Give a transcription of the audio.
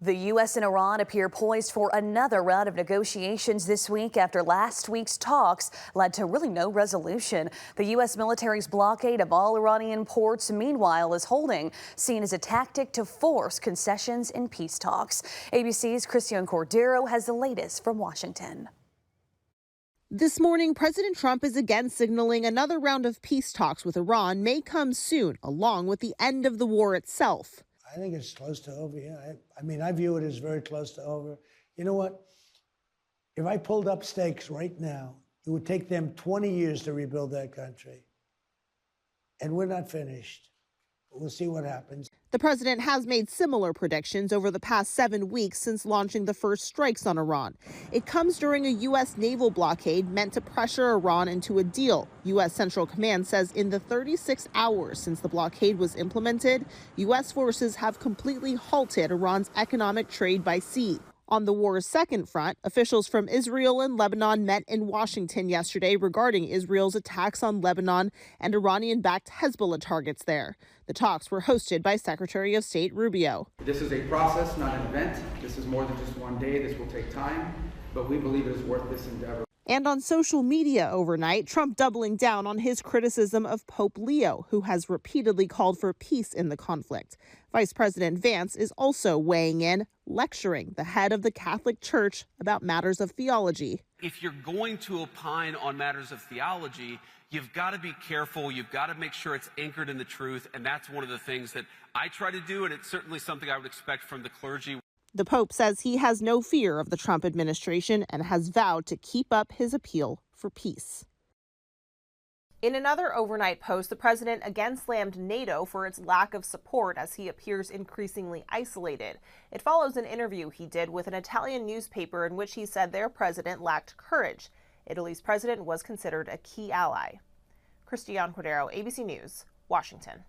The U.S. and Iran appear poised for another round of negotiations this week after last week's talks led to really no resolution. The U.S. military's blockade of all Iranian ports, meanwhile, is holding, seen as a tactic to force concessions in peace talks. ABC's Christian Cordero has the latest from Washington. This morning, President Trump is again signaling another round of peace talks with Iran may come soon, along with the end of the war itself. I think it's close to over, yeah. I mean, I view it as very close to over. You know what? If I pulled up stakes right now, it would take them 20 years to rebuild that country. And we're not finished. We'll see what happens. The president has made similar predictions over the past 7 weeks since launching the first strikes on Iran. It comes during a U.S. naval blockade meant to pressure Iran into a deal. U.S. Central Command says in the 36 hours since the blockade was implemented, U.S. forces have completely halted Iran's economic trade by sea. On the war's second front, officials from Israel and Lebanon met in Washington yesterday regarding Israel's attacks on Lebanon and Iranian-backed Hezbollah targets there. The talks were hosted by Secretary of State Rubio. This is a process, not an event. This is more than just one day. This will take time, but we believe it is worth this endeavor. And on social media overnight, Trump doubling down on his criticism of Pope Leo, who has repeatedly called for peace in the conflict. Vice President Vance is also weighing in, lecturing the head of the Catholic Church about matters of theology. If you're going to opine on matters of theology, you've got to be careful. You've got to make sure it's anchored in the truth. And that's one of the things that I try to do. And it's certainly something I would expect from the clergy. The Pope says he has no fear of the Trump administration and has vowed to keep up his appeal for peace. In another overnight post, the president again slammed NATO for its lack of support as he appears increasingly isolated. It follows an interview he did with an Italian newspaper in which he said their president lacked courage. Italy's president was considered a key ally. Christian Cordero, ABC News, Washington.